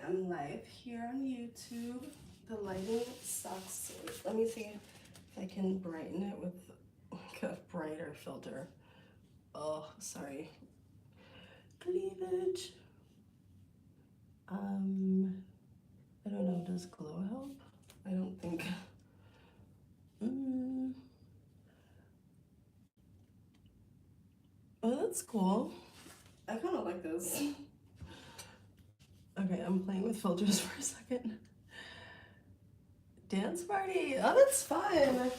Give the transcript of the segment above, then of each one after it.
I'm live here on YouTube. The lighting sucks. Let me see if I can brighten it with like a brighter filter. Oh, sorry. Cleavage. I don't know, does glow help? I don't think. Oh, that's cool. I kind of like this. Okay, I'm playing with filters for a second. Dance party. Oh, that's fun.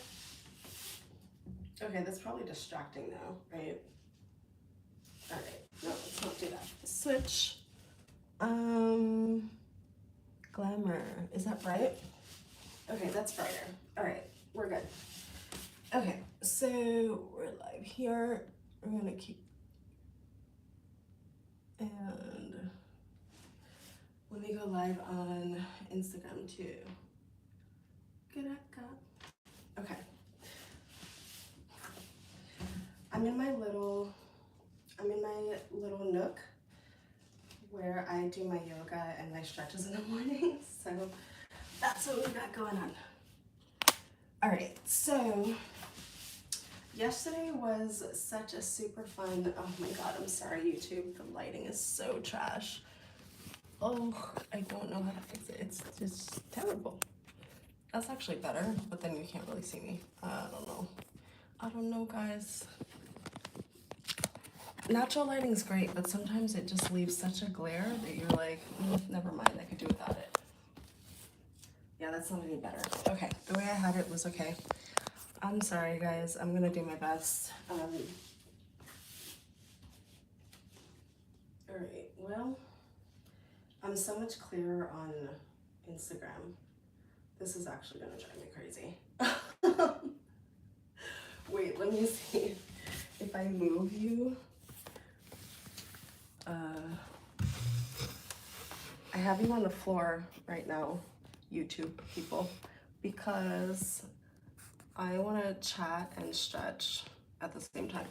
Okay, that's probably distracting now, right? All right, no, let's not do that. Switch. Glamour. Is that bright? Okay, that's brighter. All right, we're good. Okay, so we're live here. We're gonna keep, and let me go live on Instagram too. Okay. I'm in my little nook where I do my yoga and my stretches in the morning. So that's what we got going on. All right, so yesterday was such a super fun, oh my God, I'm sorry YouTube, the lighting is so trash. Oh, I don't know how to fix it. It's just terrible. That's actually better, but then you can't really see me. I don't know, guys. Natural lighting's great, but sometimes it just leaves such a glare that you're like, never mind, I could do without it. Yeah, that's not any better. Okay, the way I had it was okay. I'm sorry, guys. I'm gonna do my best. All right, well, I'm so much clearer on Instagram. This is actually gonna drive me crazy. Wait, let me see if I move you. I have you on the floor right now, YouTube people, because I want to chat and stretch at the same time.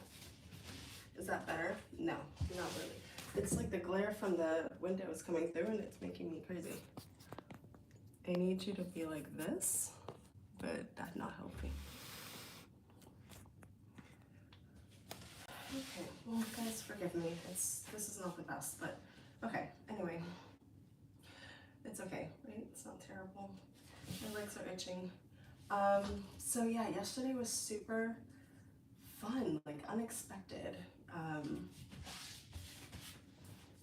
Is that better? No, not really. It's like the glare from the window is coming through and it's making me crazy. I need you to be like this, but that's not healthy. Okay, well guys, forgive me. This is not the best, but okay, anyway. It's okay, right? It's not terrible. My legs are itching. So yeah, yesterday was super fun, like unexpected.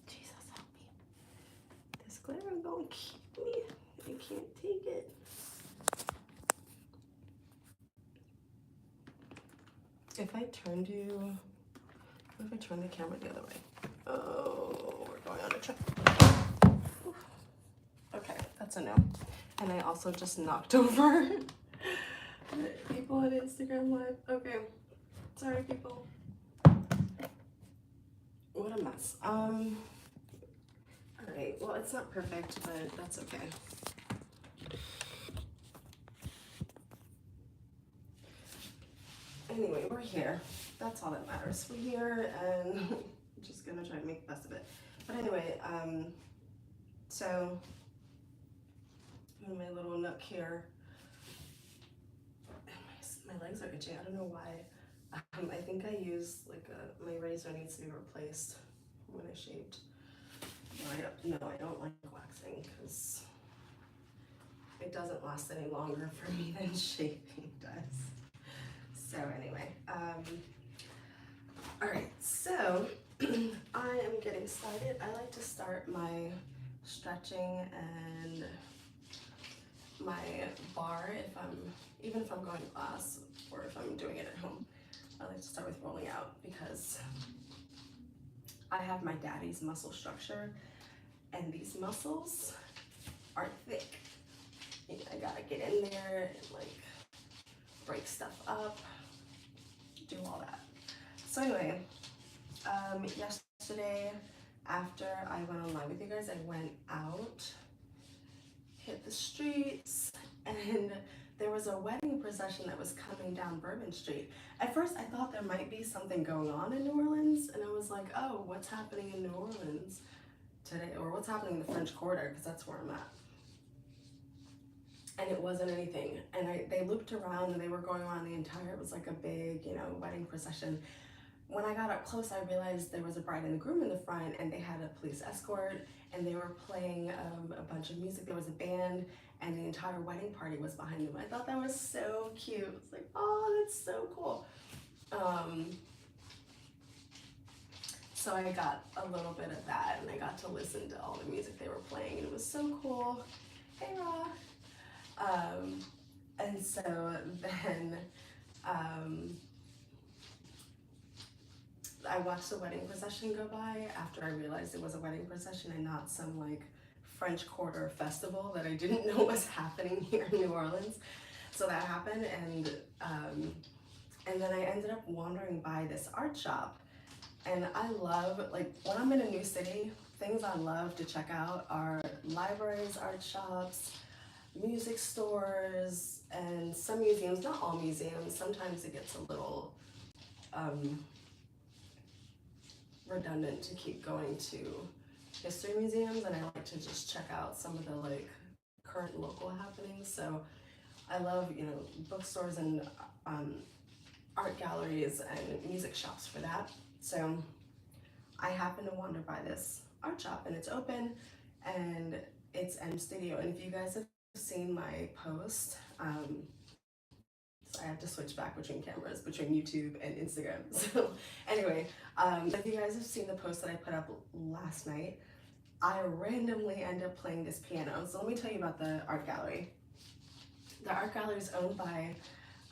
Jesus help me. This glare is gonna keep me. I can't take it. If I turned you, what if I turn the camera the other way? Oh, we're going on a trip. Okay, that's a no. And I also just knocked over people on Instagram Live. Okay, sorry people. What a mess. All right, well, it's not perfect, but that's okay. Anyway, we're here. That's all that matters. We're here, and I'm just gonna try to make the best of it. But anyway, so I'm in my little nook here. And my legs are itching. I don't know why. I think I used like my razor needs to be replaced when I shaved. No, I don't like waxing because it doesn't last any longer for me than shaving does. So anyway, all right, so I am getting started. I like to start my stretching and my bar even if I'm going to class or if I'm doing it at home. I like to start with rolling out because I have my daddy's muscle structure and these muscles are thick. And I gotta get in there and like break stuff up, do all that. So anyway, yesterday after I went online with you guys, I went out, hit the streets, and there was a wedding procession that was coming down Bourbon Street. At first I thought there might be something going on in New Orleans, and I was like, oh, what's happening in New Orleans? today, or what's happening in the French Quarter, because that's where I'm at. And it wasn't anything. And they looped around and they were going around the entire, it was like a big, you know, wedding procession. When I got up close, I realized there was a bride and a groom in the front, and they had a police escort, and they were playing a bunch of music. There was a band, and the entire wedding party was behind them. I thought that was so cute. It's like, oh, that's so cool. So I got a little bit of that, and I got to listen to all the music they were playing, and it was so cool. Hey, Ra. And so then I watched the wedding procession go by after I realized it was a wedding procession and not some like French Quarter festival that I didn't know was happening here in New Orleans. So that happened, and then I ended up wandering by this art shop. And I love, like, when I'm in a new city, things I love to check out are libraries, art shops, music stores, and some museums. Not all museums. Sometimes it gets a little redundant to keep going to history museums, and I like to just check out some of the like current local happenings. So I love, you know, bookstores and art galleries and music shops for that. So I happened to wander by this art shop, and it's open, and it's M Studio. And if you guys have seen my post, so I have to switch back between cameras, between YouTube and Instagram. So anyway, if you guys have seen the post that I put up last night, I randomly end up playing this piano. So let me tell you about the art gallery. The art gallery is owned by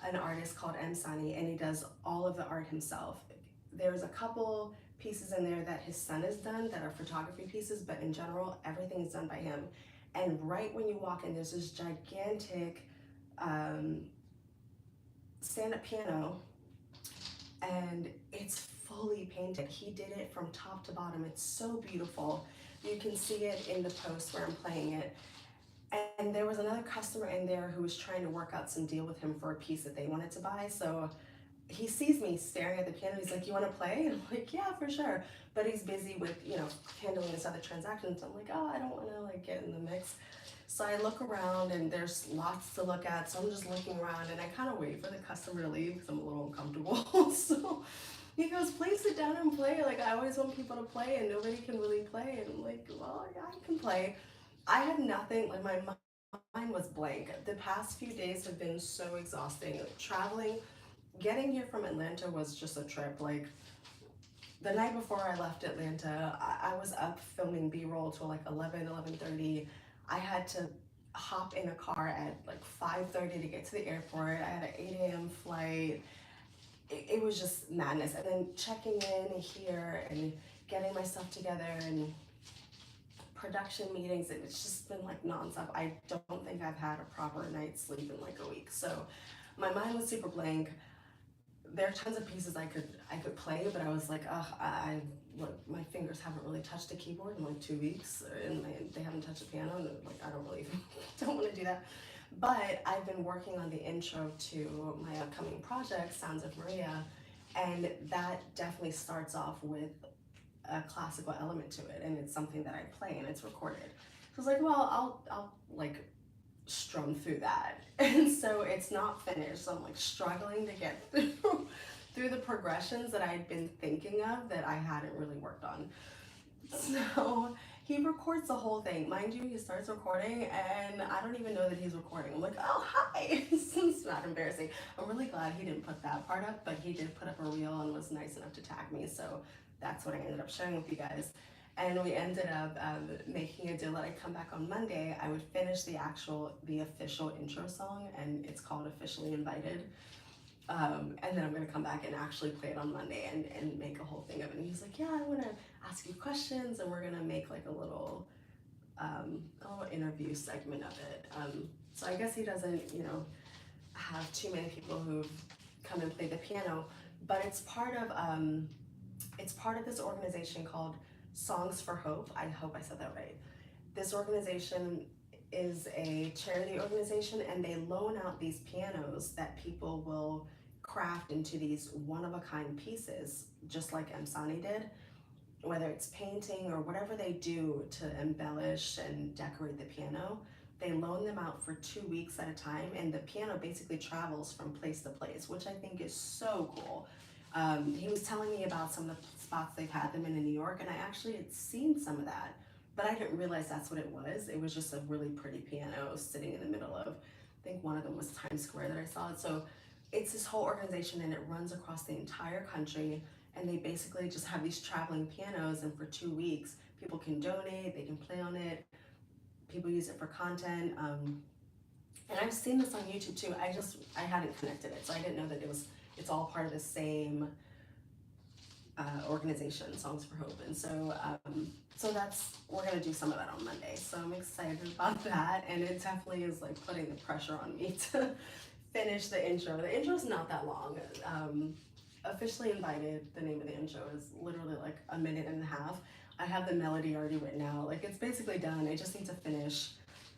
an artist called M. Sani, and he does all of the art himself. There's a couple pieces in there that his son has done that are photography pieces, but in general, everything is done by him. And right when you walk in, there's this gigantic stand-up piano, and it's fully painted. He did it from top to bottom. It's so beautiful. You can see it in the post where I'm playing it. And there was another customer in there who was trying to work out some deal with him for a piece that they wanted to buy. So he sees me staring at the piano. He's like, "You want to play?" And I'm like, "Yeah, for sure." But he's busy with, you know, handling this other transaction. So I'm like, "Oh, I don't want to like get in the mix." So I look around, and there's lots to look at. So I'm just looking around, and I kind of wait for the customer to leave because I'm a little uncomfortable. So he goes, "Please sit down and play. Like, I always want people to play, and nobody can really play." And I'm like, "Well, yeah, I can play." I had nothing, like my mind was blank. The past few days have been so exhausting. Traveling, getting here from Atlanta was just a trip. Like, the night before I left Atlanta, I was up filming B-roll till like 11:30. I had to hop in a car at like 5:30 to get to the airport. I had an 8 a.m. flight. It was just madness. And then checking in here and getting my stuff together and production meetings, and it's just been like nonstop. I don't think I've had a proper night's sleep in like a week. So my mind was super blank. There are tons of pieces I could play, but I was like, look, my fingers haven't really touched a keyboard in like 2 weeks, and they haven't touched a piano, and like I don't really don't want to do that. But I've been working on the intro to my upcoming project, Sounds of Maria, and that definitely starts off with a classical element to it, and it's something that I play, and it's recorded. So I was like, well, I'll like strum through that. And so it's not finished, so I'm like struggling to get through the progressions that I'd been thinking of that I hadn't really worked on. So he records the whole thing. Mind you, he starts recording, and I don't even know that he's recording. I'm like, "Oh, hi." It's not embarrassing. I'm really glad he didn't put that part up, but he did put up a reel and was nice enough to tag me. So that's what I ended up sharing with you guys. And we ended up making a deal that I'd come back on Monday. I would finish the official intro song, and it's called Officially Invited. And then I'm gonna come back and actually play it on Monday and make a whole thing of it. And he's like, "Yeah, I wanna ask you questions, and we're gonna make like a little interview segment of it." So I guess he doesn't, you know, have too many people who've come and play the piano, but it's part of this organization called Songs for Hope. I hope I said that right. This organization is a charity organization, and they loan out these pianos that people will craft into these one-of-a-kind pieces, just like M. Sani did. whether it's painting or whatever they do to embellish and decorate the piano, they loan them out for 2 weeks at a time, and the piano basically travels from place to place, which I think is so cool. He was telling me about some of the spots they've had them in New York, and I actually had seen some of that, but I didn't realize that's what it was. It was just a really pretty piano sitting in the middle of, I think one of them was Times Square that I saw it. So it's this whole organization, and it runs across the entire country, and they basically just have these traveling pianos, and for 2 weeks, people can donate, they can play on it, people use it for content. And I've seen this on YouTube too. I hadn't connected it, so I didn't know that it's all part of the same organization, Songs for Hope. And so we're gonna do some of that on Monday. So I'm excited about that, and it definitely is like putting the pressure on me to finish the intro. The intro's not that long. Officially Invited, the name of the intro, is literally like a minute and a half. I have the melody already written out. Like, it's basically done. I just need to finish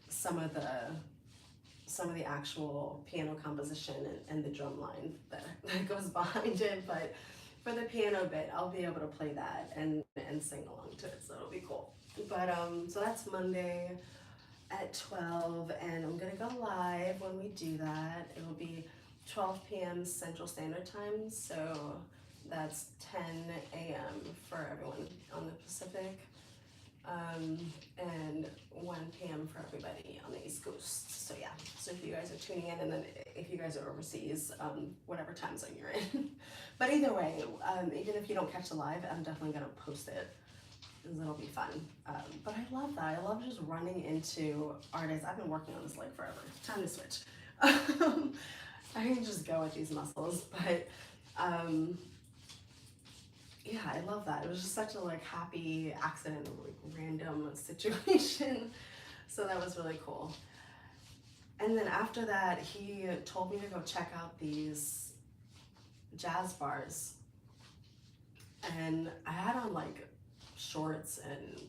some of the actual piano composition and the drum line that goes behind it. But for the piano bit, I'll be able to play that and sing along to it, so it'll be cool. But so that's Monday at 12, and I'm gonna go live when we do that. It will be 12 p.m. Central Standard Time, so that's 10 a.m. for everyone on the Pacific, and 1 p.m. for everybody on the East Coast. So yeah, so if you guys are tuning in, and then if you guys are overseas, whatever time zone you're in. But either way, even if you don't catch the live, I'm definitely gonna post it, because it'll be fun. But I love that. I love just running into artists. I've been working on this like forever. Time to switch. I can just go with these muscles, but yeah, I love that. It was just such a like happy accident, like random situation. So that was really cool. And then after that, he told me to go check out these jazz bars. And I had on like shorts and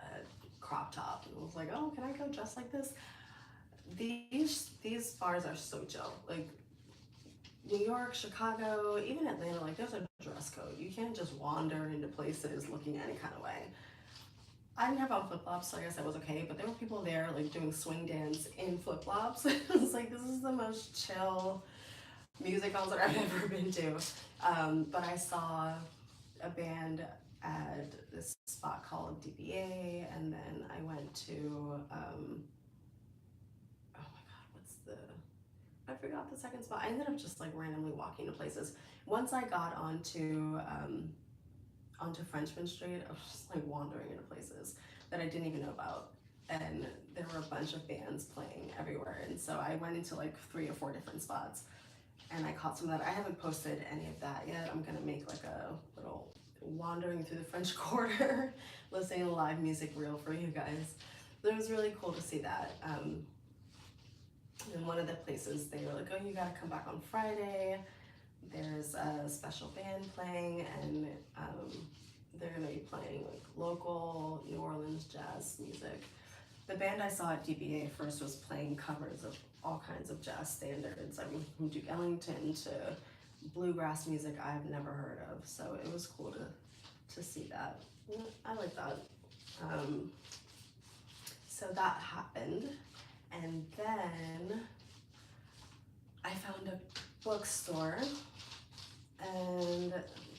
a crop top, and I was like, oh, can I go dressed like this? These bars are so chill. Like New York, Chicago, even Atlanta, like there's a dress code. You can't just wander into places looking any kind of way. I didn't have on flip-flops, so I guess that was okay, but there were people there like doing swing dance in flip-flops. It was like, this is the most chill music concert I've ever been to. But I saw a band at this spot called DBA, and then I went to, I forgot the second spot. I ended up just like randomly walking to places. Once I got onto Frenchman Street, I was just like wandering into places that I didn't even know about. And there were a bunch of bands playing everywhere. And so I went into like 3 or 4 different spots, and I caught some of that. I haven't posted any of that yet. I'm gonna make like a little wandering through the French Quarter, listening to live music reel for you guys. But it was really cool to see that. In one of the places, they were like, oh, you gotta come back on Friday. There's a special band playing, and they're gonna be playing like local New Orleans jazz music. The band I saw at DBA first was playing covers of all kinds of jazz standards. I mean, from Duke Ellington to bluegrass music I've never heard of. So it was cool to see that. I like that. So that happened. And then I found a bookstore, and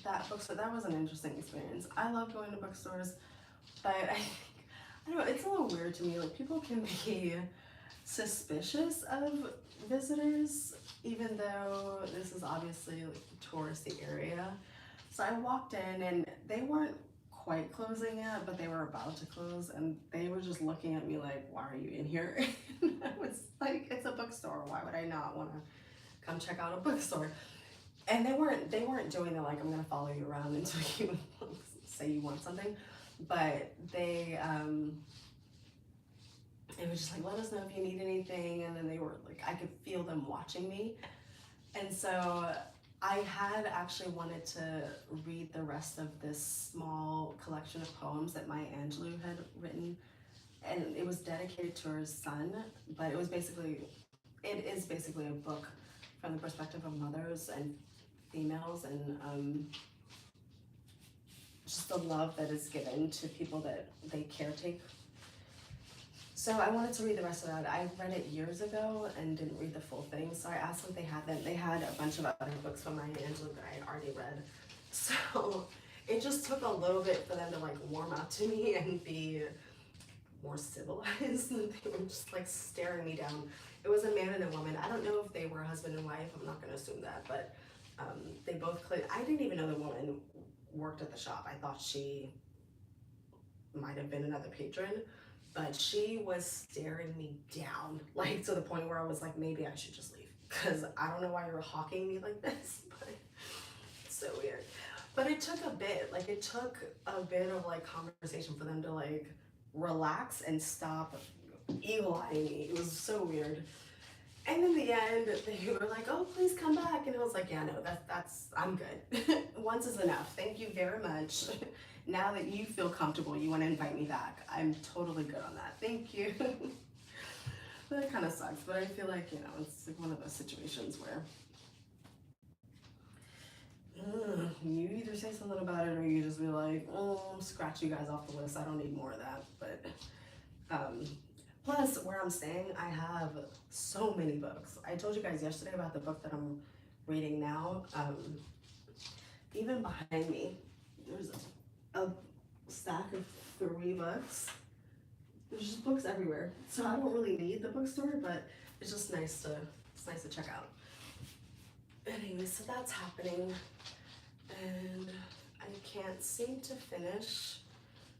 that bookstore, that was an interesting experience. I love going to bookstores, but I don't know, it's a little weird to me. Like, people can be suspicious of visitors, even though this is obviously like a touristy area. So I walked in, and they weren't quite closing yet, but they were about to close, and they were just looking at me like, why are you in here? And I was like, it's a bookstore, why would I not want to come check out a bookstore? And they weren't doing the like, I'm gonna follow you around until you say you want something, but they it was just like, let us know if you need anything. And then they were like, I could feel them watching me. And so I had actually wanted to read the rest of this small collection of poems that Maya Angelou had written, and it was dedicated to her son, but it is basically a book from the perspective of mothers and females, and just the love that is given to people that they caretake. So I wanted to read the rest of that. I read it years ago and didn't read the full thing, so I asked them if they had them. They had a bunch of other books from Maria Angelou that I had already read. So it just took a little bit for them to like warm up to me and be more civilized. They were just like staring me down. It was a man and a woman. I don't know if they were husband and wife. I'm not going to assume that, but they both clearly. I didn't even know the woman worked at the shop. I thought she might have been another patron, but she was staring me down, like to the point where I was like, maybe I should just leave, because I don't know why you're hawking me like this, but it's so weird. But it took a bit, like it took a bit of like conversation for them to like relax and stop eagle-eyeing me. It was so weird. And in the end, they were like, oh, please come back. And I was like, yeah, no, that's I'm good. Once is enough. Thank you very much. Now that you feel comfortable, you want to invite me back. I'm totally good on that. Thank you. That kind of sucks, but I feel like, you know, it's like one of those situations where you either say something about it or you just be like, oh, scratch you guys off the list. I don't need more of that. But plus, where I'm staying, I have so many books. I told you guys yesterday about the book that I'm reading now. Even behind me, there's a stack of 3 books. There's just books everywhere. So I don't really need the bookstore, but it's just nice to check out. Anyway, so that's happening. And I can't seem to finish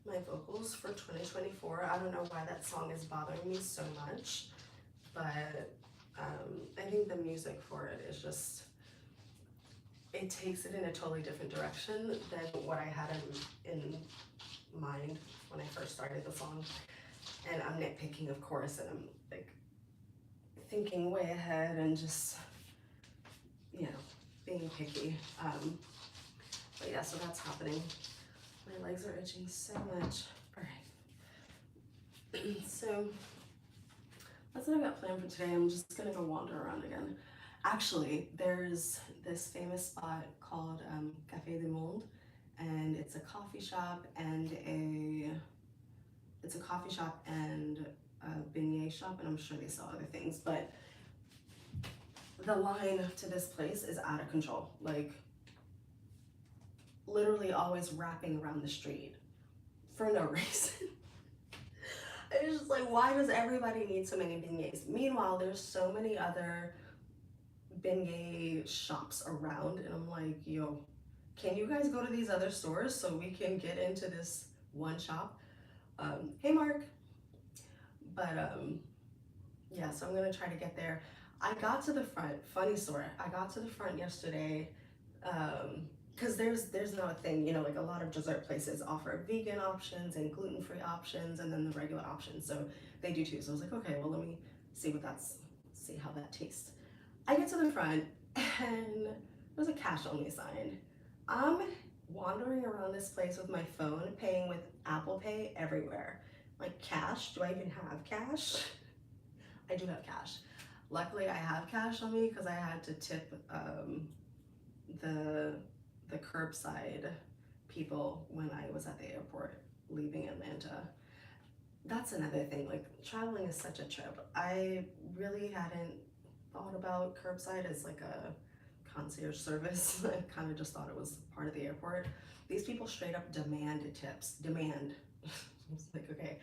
my vocals for 2024. I don't know why that song is bothering me so much, but I think the music for it is just, it takes it in a totally different direction than what I had in mind when I first started the song. And I'm nitpicking, of course, and I'm like thinking way ahead and just, you know, being picky. But yeah, so that's happening. My legs are itching so much. All right. So that's what I got planned for today. I'm just gonna go wander around again. Actually, there's this famous spot called Café du Monde, and it's a coffee shop and a beignet shop, and I'm sure they sell other things, but the line to this place is out of control. Like, literally always wrapping around the street for no reason. It's just like, why does everybody need so many beignets? Meanwhile, there's so many other beignet shops around, and I'm like, yo, can you guys go to these other stores so we can get into this one shop? Hey, Mark. But yeah, so I'm gonna try to get there. I got to the front, funny story, I got to the front yesterday, because there's another thing, you know, like a lot of dessert places offer vegan options and gluten-free options and then the regular options, so they do too. So I was like, okay, well, let me see how that tastes. I get to the front and there's a cash only sign. I'm wandering around this place with my phone, paying with Apple Pay everywhere. Like, cash? Do I even have cash? I do have cash. Luckily, I have cash on me because I had to tip the curbside people when I was at the airport leaving Atlanta. That's another thing, like, traveling is such a trip. I really hadn't thought about curbside as like a concierge service. I kind of just thought it was part of the airport. These people straight up demand tips. Demand. I was like, okay.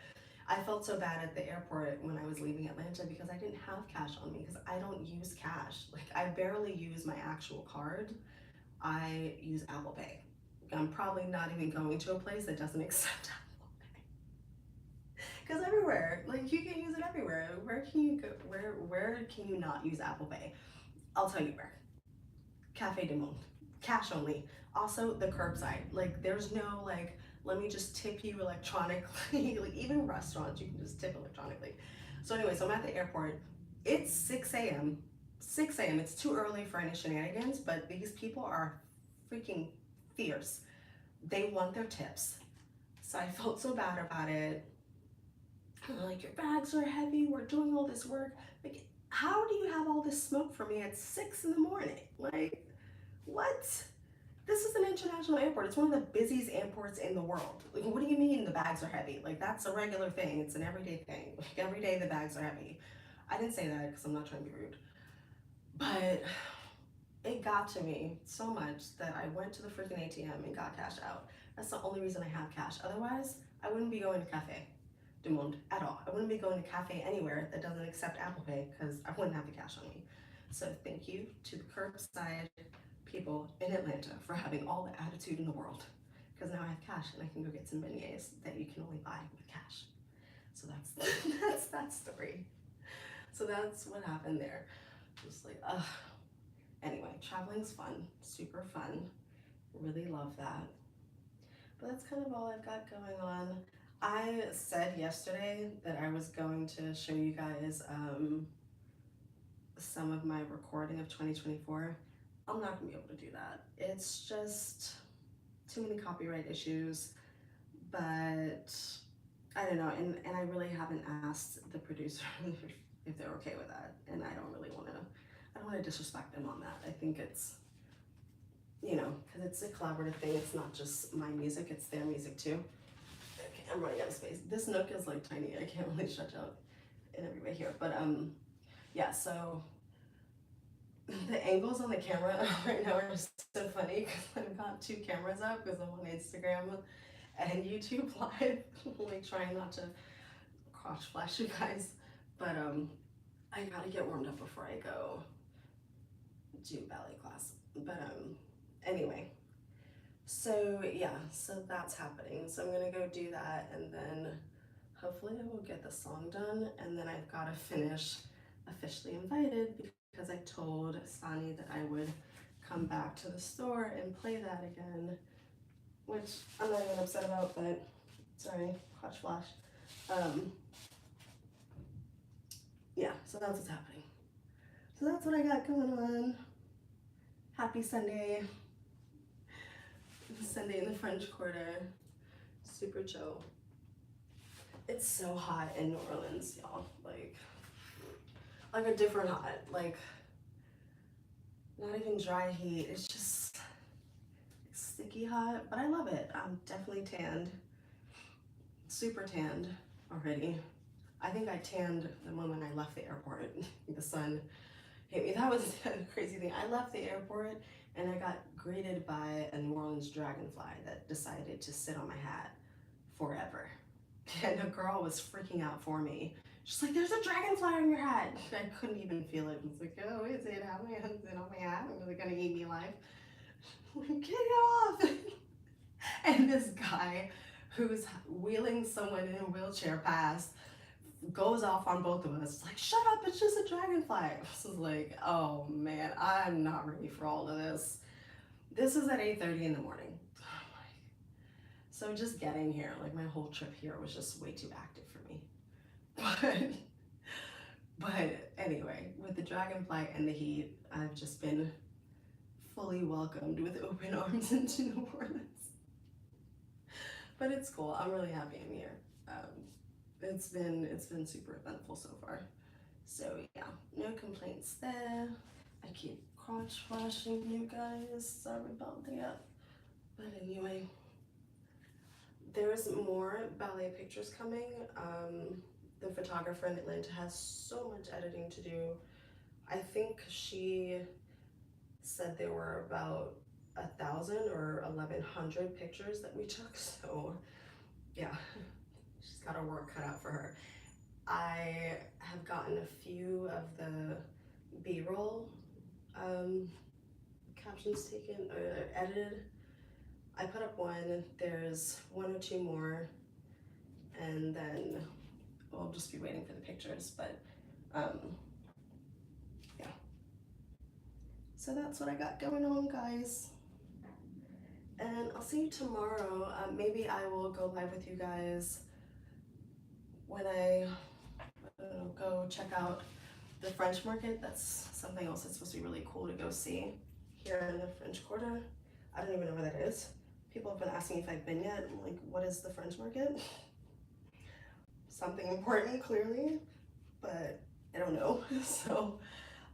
I felt so bad at the airport when I was leaving Atlanta because I didn't have cash on me because I don't use cash. Like, I barely use my actual card. I use Apple Pay. I'm probably not even going to a place that doesn't accept Apple Pay. Because everywhere, like, you can use it everywhere. Where can you go? Where can you not use Apple Pay? I'll tell you where. Café du Monde. Cash only. Also, the curbside. Like, there's no, like, let me just tip you electronically. Like, even restaurants, you can just tip electronically. So anyway, so I'm at the airport. It's 6 a.m. 6 a.m. It's too early for any shenanigans, but these people are freaking fierce. They want their tips. So I felt so bad about it. I'm like, your bags are heavy. We're doing all this work. Like, how do you have all this smoke for me at 6 in the morning? Like, what? This is an international airport. It's one of the busiest airports in the world. Like, what do you mean the bags are heavy? Like, that's a regular thing. It's an everyday thing. Like, every day the bags are heavy. I didn't say that because I'm not trying to be rude. But it got to me so much that I went to the freaking ATM and got cash out. That's the only reason I have cash. Otherwise, I wouldn't be going to Cafe du Monde at all. I wouldn't be going to Cafe anywhere that doesn't accept Apple Pay because I wouldn't have the cash on me. So thank you to the curbside people in Atlanta for having all the attitude in the world, because now I have cash and I can go get some beignets that you can only buy with cash. So that's that story. So that's what happened there. Just like, ugh. Anyway, traveling's fun, super fun. Really love that. But that's kind of all I've got going on. I said yesterday that I was going to show you guys some of my recording of 2024. I'm not gonna be able to do that. It's just too many copyright issues, but I don't know, and I really haven't asked the producer if they're okay with that, and I don't want to disrespect them on that. I think it's, you know, because it's a collaborative thing. It's not just my music, it's their music too. Okay, I'm running out of space. This nook is like tiny. I can't really stretch out in every way here, but yeah, so the angles on the camera right now are just so funny because I've got two cameras up because I'm on Instagram and YouTube Live, like trying not to crotch flash you guys, but I gotta get warmed up before I go do ballet class. But anyway, so yeah, so that's happening. So I'm gonna go do that, and then hopefully I will get the song done, and then I've gotta finish Officially Invited because I told Sani that I would come back to the store and play that again, which I'm not even upset about, but sorry, crotch flash. Yeah, so that's what's happening. So that's what I got going on. Happy Sunday. Sunday in the French Quarter. Super chill. It's so hot in New Orleans, y'all. Like a different hot. Like, not even dry heat. It's just sticky hot, but I love it. I'm definitely tanned. Super tanned already. I think I tanned the moment I left the airport. The sun hit me. That was a crazy thing. I left the airport and I got greeted by a New Orleans dragonfly that decided to sit on my hat forever. And a girl was freaking out for me. She's like, there's a dragonfly on your hat. I couldn't even feel it. I was like, oh, is it? How am I on my hat? Is it gonna eat me alive? Get it off. And this guy who's wheeling someone in a wheelchair past goes off on both of us. Like, shut up, it's just a dragonfly. I was like, oh man, I'm not ready for all of this. This is at 8:30 in the morning. So just getting here, like my whole trip here was just way too active for me. But anyway, with the dragonfly and the heat, I've just been fully welcomed with open arms into New Orleans. But it's cool. I'm really happy I'm here. It's been super eventful so far. So yeah, no complaints there. I keep crotch flashing you guys. Sorry about that. But anyway, there's more ballet pictures coming. The photographer in Atlanta has so much editing to do. I think she said there were about 1,000 or 1,100 pictures that we took. So yeah, she's got her work cut out for her. I have gotten a few of the B-roll captions taken or edited. I put up one, there's one or two more, and then we'll just be waiting for the pictures, but yeah. So that's what I got going on, guys. And I'll see you tomorrow. Maybe I will go live with you guys when I go check out the French market. That's something else that's supposed to be really cool to go see here in the French Quarter. I don't even know where that is. People have been asking if I've been yet. I'm like, what is the French market? Something important, clearly, but I don't know. So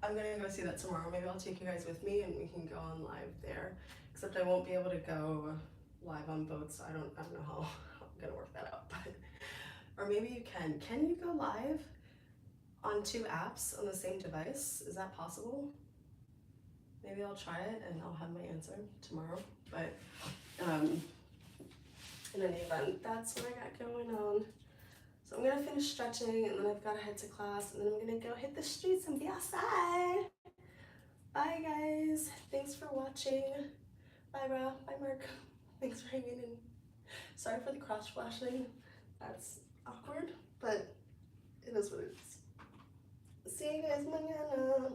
I'm gonna go see that tomorrow. Maybe I'll take you guys with me and we can go on live there. Except I won't be able to go live on both, so I don't know how I'm gonna work that out. But or maybe you can. Can you go live on 2 apps on the same device? Is that possible? Maybe I'll try it and I'll have my answer tomorrow. But in any event, that's what I got going on. So I'm gonna finish stretching and then I've gotta head to class and then I'm gonna go hit the streets and be outside. Bye guys, thanks for watching. Bye Ra, bye Mark. Thanks for hanging in. Sorry for the cross flashing. That's awkward, but it is what it is. See you guys mañana.